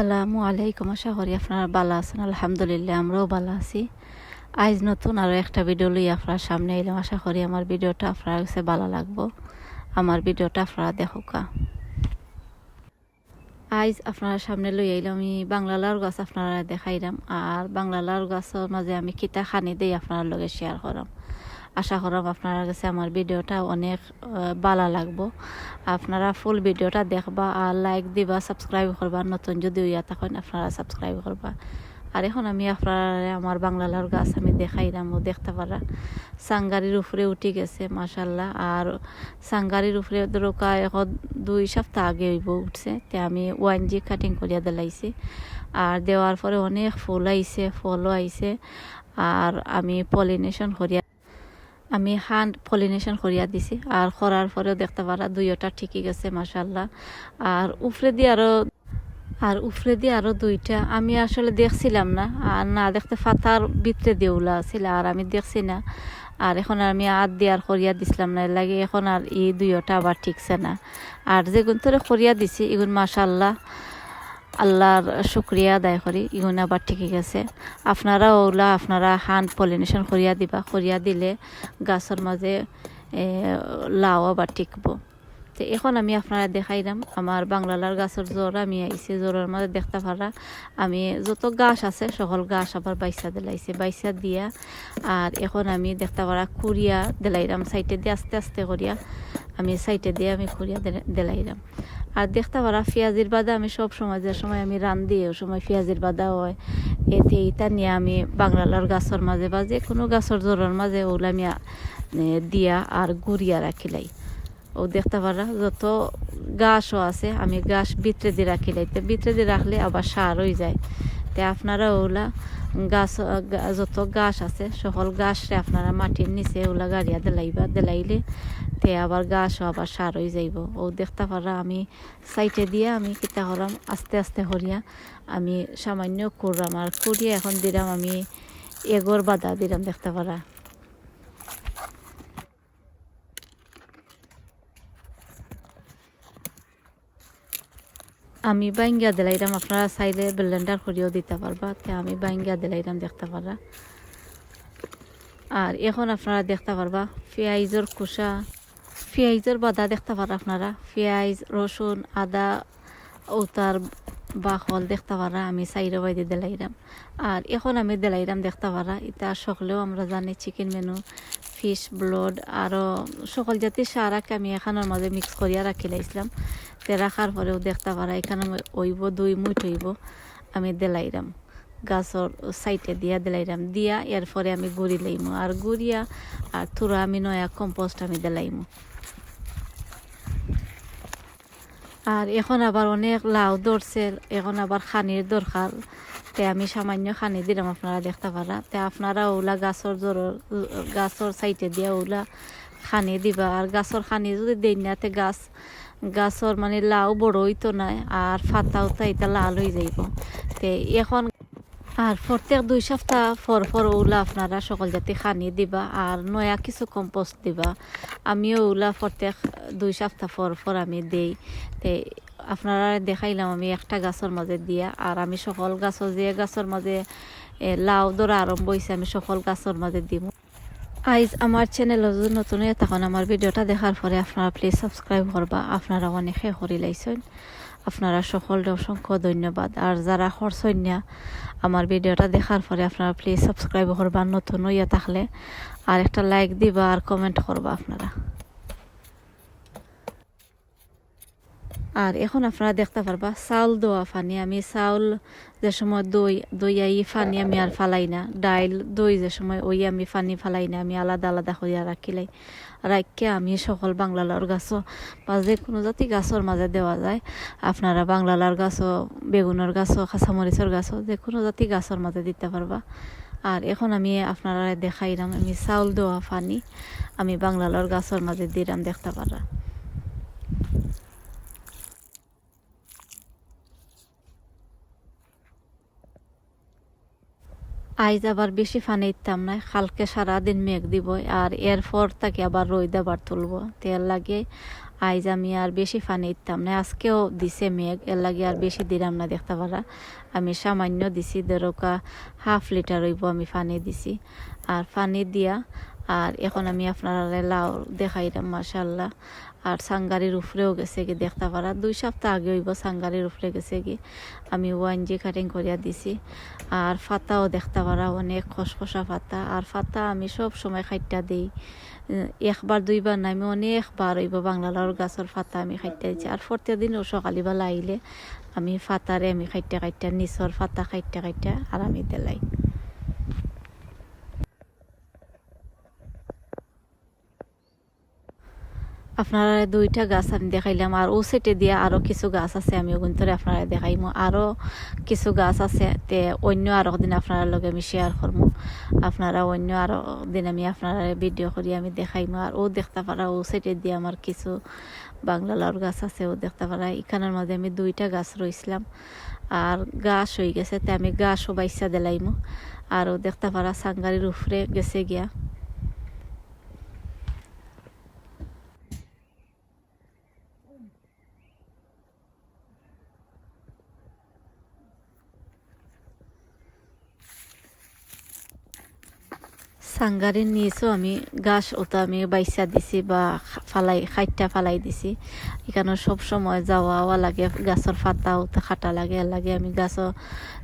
আসসালামু আলাইকুম। আশা করি আপনারা ভালো আছেন। আলহামদুলিল্লাহ আমরাও ভালো আছি। আজ নতুন আরও একটা ভিডিও লইয়া আপনার সামনে এলাম। আশা করি আমার ভিডিওটা আপনার কাছে ভালো লাগবো। আমার ভিডিওটা আপনারা দেখুকা। আজ আপনার সামনে লই আইলাম আমি বাংলা লাউর গাছ আপনারা দেখাইলাম। আর বাংলা লাউর গাছের মাঝে আমি কিতা খানি দেই আপনার লগে শেয়ার করাম। আশা করাম আপনার কাছে আমার ভিডিওটা অনেক ভালো লাগবো। আপনারা ফুল ভিডিওটা দেখবা আর লাইক দিবা, সাবস্ক্রাইব করবা। নতুন যদি ইয়া তখন আপনারা সাবস্ক্রাইব করবা। আর এখন আমি আপনারা আমার বাংলা লাউর গাছ আমি দেখাইলাম ও দেখতে পারা সাংগারির উপরে উঠে গেছে মাশাল্লাহ। আর সাংগারির উপরে দরকার এখন 2 সপ্তাহ আগে হইব উঠছে। তে আমি 1G কাটিং করিয়া দিলাইছি। আর দেওয়ার পরে অনেক ফুল আইছে, ফলও আইছে। আর আমি পলিনেশন করিয়া হ্যান্ড পলিনেশন করিয়া দিছি। আর করার পরেও দেখতে পারা দুইটা ঠিকই গেছে মাশাল্লাহ। আর উপরে দিয়ে আরো 2টা আমি আসলে দেখছিলাম না, আর না দেখতে ফাতার ভিতরে দেউলা ছিল আর আমি দেখছি না। আর এখন আমি হাত দিয়ে আর করিয়া দিছিলাম না, এর লাগে এখন আর এই 2টা আবার ঠিকছে না। আর যেগুন তোরে করিয়া দিছি এগুন মাশাল্লাহ আল্লাহর শুক্রিয়া আদায় করি, ইগুন আবার ঠিকই গেছে। আপনারা হ্যান্ড পলিনেশন করিয়া দিবা। করিয়া দিলে গাছের মাঝে লাউ আবার টিকবো। তো এখন আমি আপনারা দেখাইলাম আমার বাংলার গাছের জোর আমি আইছি। জোরের মাঝে দেখতে পারা আমি যত গাছ আছে সকল গাছ আবার বাইসা দিলাইছি, বাইসা দিয়া। আর এখন আমি দেখতে পারা কুড়িয়া দিলাইলাম সাইটে দিয়ে আস্তে আস্তে করিয়া আমি সাইটে দিয়ে আমি কুড়িয়া দিলাইলাম। আর দেখতে পারা পেঁয়াজির বাদা আমি সব সময় যে সময় আমি রান্ধি ওই সময় পেঁয়াজির বাদা হয়। এতে এইটা নিয়ে আমি বাংলার গাছের মাঝে বা যে কোনো গাছের জোরের মাঝে ওগুলো আমি দিয়া আর গুড়িয়া রাখিলাই। ও দেখতে পারা যত গাছও আছে আমি গাছ ভিতরে দিয়ে রাখিলাই। তো ভিতরে দিয়ে রাখলে আবার সার হয়ে যায়। তে আপনারা ওগুলা গাছ যত গাছ আছে সকল গাছরে আপনারা মাটির নিচে ওগুলা গাড়িয়া দিলাইলে তে আবার গাছও আবার সার হয়ে যাইব। ও দেখতে পারা আমি সাইটে দিয়ে আমি কিতা করাম আস্তে আস্তে করিয়া আমি সামান্য করলাম। আর করিয়া এখন দিলাম আমি এগোর বাদা দিলাম দেখতে পারা। আমি বাইঙ্গা দিলাইলাম, আপনারা চাইলে ব্লেন্ডার করিও দিতে পারবা। তে আমি বাইঙ্গা দিলাইলাম দেখতে পারা। আর এখন আপনারা দেখতে পারবা পেঁয়াজের খোসা, পেঁয়াজের বাদা দেখতে পারা আপনারা পেঁয়াজ, রসুন, আদা ওতার বাখল দেখতে পারা আমি সাইডে বাইদে দিলাইলাম। আর এখন আমি দিলাইলাম দেখতে পারা এটা সকলেও আমরা জানি চিকেন মেনু, ফিশ ব্লড আরও সকল জাতির সারাকে আমি এখানের মাঝে মিক্স করিয়া রাখি লাইছিলাম। তে রাখার পরেও দেখতে পারা এখানে ওইব 2 মুঠ হইব আমি দিলাইলাম গাছর সাইটে দিয়া দিলাইলাম। দিয়া এরপরে আমি গুড়ি লাইমু আর গুড়িয়া আর থুরা আমি নয়া কম্পোস্ট আমি দিলাইমু। আর এখন আবার অনেক লাউ ধরছে, এখন আবার খানির দরকার। তে আমি সামান্য খানি দিলাম আপনারা দেখতে পারা। তে আপনারা ওলা গাছর সাইটে দিয়া ওলা খানি দিবা। আর গাছর খানি যদি দেই না তে গাছর মানে লাউ বড় হইতো না আর ফাতাও তাইটা লাল হয়ে যাইব। তে এখন আর প্রত্যেক 2 সপ্তাহ পর ওগুলা আপনারা সকল জাতি খানি দিবা আর নয়া কিছু কম্পোস্ট দিবা। আমিও ওগুলা প্রত্যেক 2 সপ্তাহ পর আমি দেই। তে আপনারা দেখাইলাম আমি একটা গাছের মাঝে দিয়া। আর আমি সকল গাছের মাঝে লাউ ধরা আরম্ভ হয়েছে আমি সকল গাছের মাঝে দিব। আইজ আমার চ্যানেল নতুন হয়ে তখন আমার ভিডিওটা দেখার পরে আপনারা প্লিজ সাবস্ক্রাইব করবা। আপনারা অনেকে করি লাইছেন, আপনারা সকলকে অসংখ্য ধন্যবাদ। আর যারা করছেন না আমার ভিডিওটা দেখার পরে আপনারা প্লিজ সাবস্ক্রাইব করবা নতুন হইয়া থাকলে। আর একটা লাইক দিবা আর কমেন্ট করবা আপনারা। আর এখন আপনারা দেখতে পারবা চাউল দোয়া ফানি আমি চাউল যে সময় দই ফানি আমি আর ফালাই না। ডাইল দই যে সময় ওই আমি ফানি ফালাই না, আমি আলাদা আলাদা করিয়া রাখিলাই। রাখকে আমি সকল বাংলার গাছও বা যে কোনো জাতি গাছের মাঝে দেওয়া যায়। আপনারা বাংলার গাছও, বেগুনের গাছও, কাঁচামরিচের গাছও যে কোনো জাতি গাছের মাঝে দিতে পারবা। আর এখন আমি আপনারা দেখাইলাম আমি চাউল দোয়া ফানি আমি বাংলার গাছের মাঝে দিলাম দেখতে পারা। আইজ আবার বেশি ফানি ইতাম না, কালকে সারাদিন মেঘ দিব আর এরপর তাকে আবার রোদ আবার তুলব। তেল লাগে আইজ আমি আর বেশি পানি দিতাম না, আজকেও দিছে মেঘ, এর লাগে আর বেশি দিলাম না দেখতে পারা। আমি সামান্য দিছি, দেড়কা হাফ লিটার হইব আমি পানি দিছি। আর পানি দিয়া আর এখন আমি আপনারা লাউ দেখাইলাম মাশাআল্লাহ। আর সাঙ্গারির উপরেও গেছে কি দেখতে পারা, 2 সপ্তাহ আগে হইব সাঙ্গারির উপরে গেছে কি, আমি 1G কাটিং করিয়া দিছি। আর ফাতাও দেখতে পারা অনেক খসখসা ফাতা। আর ফাতা আমি সব সময় খাইটা দিই, একবার দুইবার না, আমি অনেকবার হইব বাংলা লাউর গাছের ফাতা আমি খাইটা দিচ্ছি। আর প্রত্যেকদিনও সকালবেলা আইলে আমি ফাতারে আমি খাইটা খাইটা নিচর ফাতা খাইটা খাইটা আর আমি দেলাই। আপনারা 2টা গাছ আমি দেখাইলাম, আর ও সেটে দিয়ে আরো কিছু গাছ আছে, আমি ওগুন্তরে আপনারা দেখাইমু। আরো কিছু গাছ আছে, তে অন্য আরো দিন আপনার লগে আমি শেয়ার করবো। আপনারা অন্য আরো দিন আমি আপনারা ভিডিও করি আমি দেখাইমু। আর ও দেখতে পারা ও সেটে দিয়ে আমার কিছু বাংলা লাউর গাছ আছে, ও দেখতে পারা। এখানের মধ্যে আমি 2টা গাছ রইছিলাম, আর গাছ হয়ে গেছে, তে আমি গাছও বাইসা দিলাইমু। আর ও দেখতে পারা সাঙ্গারির উপরে গেছে গিয়া। সাঙ্গারির নিচেও আমি গাছ ওটা আমি বাইসা দিছি বা খাইটা ফালাই দিছি। এখানে সব সময় যাওয়া লাগে, গাছের পাতা ওটা খাটা লাগে, এর লাগে আমি গাছও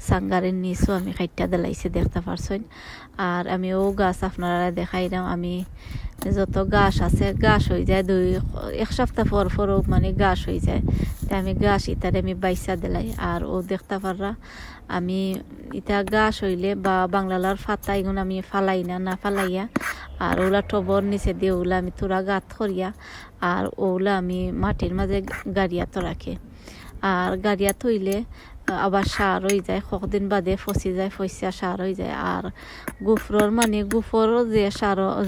সাঙ্গারির নিচেও আমি খাইটা দিলাইছি দেখতে পারছেন। আর আমি ও গাছ আপনারা দেখাইলাম, আমি যত গাছ আছে গাছ হয়ে যায় 1 সপ্তাহ পরও মানে গাছ হয়ে যায়, তাই আমি গাছ ইতারে আমি বাইসা দিলাই। আর ও দেখতে পাররা আমি ইটা গাছ হইলে বা বাংলালার ফাতা এগুলো আমি ফালাই না ফালাইয়া, আর ওলা টবর নিচে দিয়ে ওলা আমি তোরা গাত করিয়া, আর ওলা আমি মাটির মাঝে গাড়িয়া তো রাখে। আর গাড়িয়া থইলে আবার সার হয়ে যায়, কতদিন বাদে ফসি যায়, ফসিয়া সার হয়ে যায়। আর গুফরর মানে গুফরও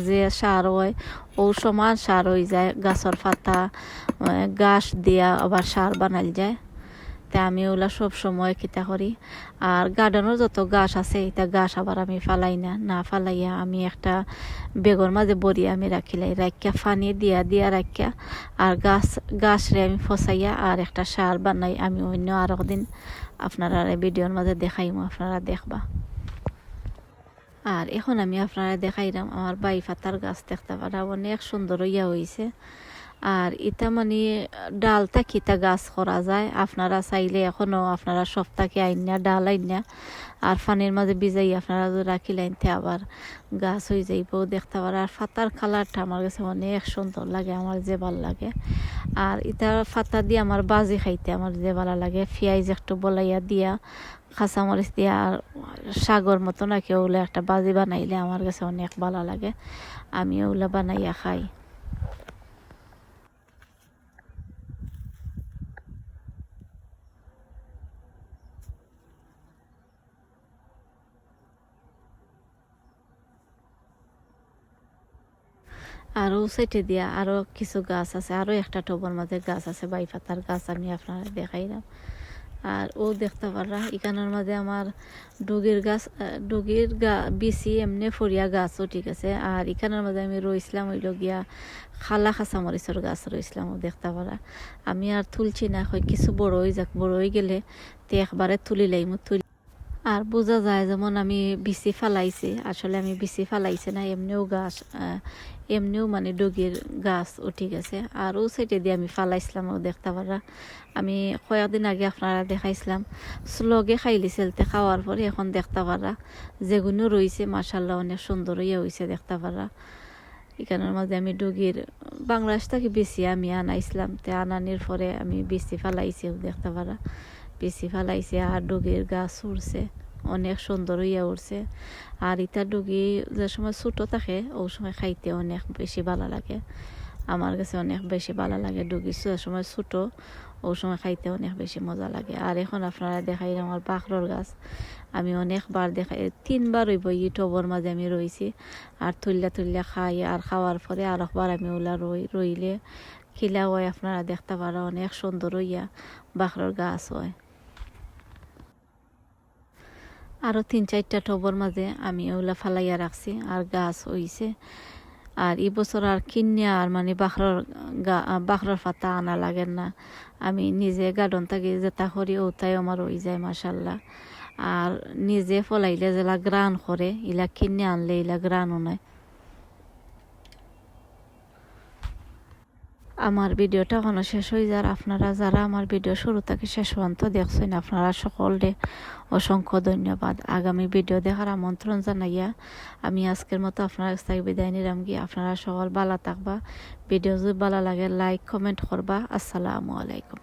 যে সার হয় ও সমান সার হয়ে যায়, গাছের পাতা গাছ দিয়া আবার সার বানাল যায়। তা আমি ওগুলা সব সময় কিতা করি। আর গার্ডেনের যত গাছ আছে এটা গাছ আবার আমি ফালাই না ফালাইয়া আমি একটা বেগর মাঝে বড়িয়া আমি রাখিলাই, রাখিয়া ফানি দিয়া রাখিয়া আর গাছরে আমি ফসাইয়া আর একটা সার বানাই। আমি অন্য আর একদিন আপনারা ভিডিওর মাঝে দেখাইমু, আপনারা দেখবা। আর এখন আমি আপনারা দেখাইলাম আমার বাই ফাতার গাছ দেখতে পারা, অনেক সুন্দর ইয়া হয়েছে। আর এটা মানে ডাল থাকিতা গাছ করা যায়, আপনারা চাইলে এখনো আপনারা সপ্তাহে আইনা ডাল আইনা আর পানির মাঝে ভিজাই আপনারা রাখিলেন, আবার গাছ হয়ে যাইব দেখতে পারে। আর ফাতার কালারটা আমার কাছে অনেক সুন্দর লাগে, আমার যে ভালো লাগে। আর এটা ফাতা দিয়ে আমার বাজি খাইতে আমার যে ভালো লাগে, পেঁয়াজ একটু বলাইয়া দিয়া কাঁচামরিচ দিয়া আর শাগর মতো নাকি ওগুলো একটা বাজি বানাইলে আমার কাছে অনেক ভালো লাগে, আমি ওগুলো বানাইয়া খাই। আরও সাইটে দিয়া আরো কিছু গাছ আছে, আরো একটা টবর মাঝে গাছ আছে বাই পাতার গাছ, আমি আপনারা দেখাইলাম। আর ও দেখতে পাররা এখানের মাঝে আমার ডুগির বিচি এমনি ফরিয়া গাছও ঠিক আছে। আর এখানের মাঝে আমি রইছিলাম হইল গিয়া খালা কাঁচামরিচের গাছ রইছিলাম, ও দেখতে পারা। আমি আর তুলছি না, হয় কিছু বড় হয়ে যাক, বড় হয়ে গেলে তে একবারে তুলি লাইমু। আর বোঝা যায় যেমন আমি বিচি ফালাইছি, আসলে আমি বিচি ফালাইছি না, এমনিও গাছ এমনিও মানে ডগির গাছ উঠি গেছে। আর ও সাইডে দিয়ে আমি ফালাইছিলাম, ও দেখতে পারা। আমি কয়েকদিন আগে আপনারা দেখাইছিলাম স্লগে খাইলিছিল, খাওয়ার পরে এখন দেখতে পারা যেগুলো রয়েছে মাশাল্লাহ অনেক সুন্দর ইয়ে হয়েছে দেখতে পারা। এখানের মাঝে আমি ডগির বাংলাদেশ থেকে বেশি আমি আনাইছিলাম, আনানির পরে আমি বেশি ফালাইছি, দেখতে পারা বেশি ফালাইছে। আর ডগির গাছ উড়ছে, অনেক সুন্দর ইয়া উঠছে। আর ইটা ডুগি যে সময় ছোটো থাকে ওই সময় খাইতে অনেক বেশি ভালো লাগে, আমার কাছে অনেক বেশি ভালো লাগে। ডুগি যে সময় ছোটো ওই সময় খাইতে অনেক বেশি মজা লাগে। আর এখন আপনারা দেখাই আমার বাখরর গাছ, আমি অনেকবার দেখাই, 3বার হইব টবর মাঝে আমি রয়েছি। আর তুললা খাই, আর খাওয়ার পরে আর একবার আমি ওলা রইলে খিলা হয়, আপনারা দেখতে পারো অনেক সুন্দর হইয়া বাখরর গাছ হয়। আরও 3-4টা টবর মাঝে আমি ওগুলা ফালাইয়া রাখছি আর গাছ হইছে। আর এই বছর আর কিনে আর মানে বাখরার পাতা আনা লাগে না, আমি নিজে গার্ডন থাকি যেটা করি ওটাই আমার হয়ে যায় মাশাল্লাহ। আর নিজে ফলাইলে যেলা গ্রান করে ইলা কিনে আনলে ইলা গ্রানও নয়। আমার ভিডিওটা এখনো শেষ হয়ে যার, আপনারা যারা আমার ভিডিও শুরু থেকে শেষ পর্যন্ত দেখছেন আপনারা সকলকে অসংখ্য ধন্যবাদ। আগামী ভিডিও দেখার আমন্ত্রণ জানাইয়া আমি আজকের মতো আপনার কাছ থেকে বিদায় নিলাম গিয়ে। আপনারা সকল ভালো থাকবা, ভিডিও যদি ভালো লাগে লাইক কমেন্ট করবা। আসসালামু আলাইকুম।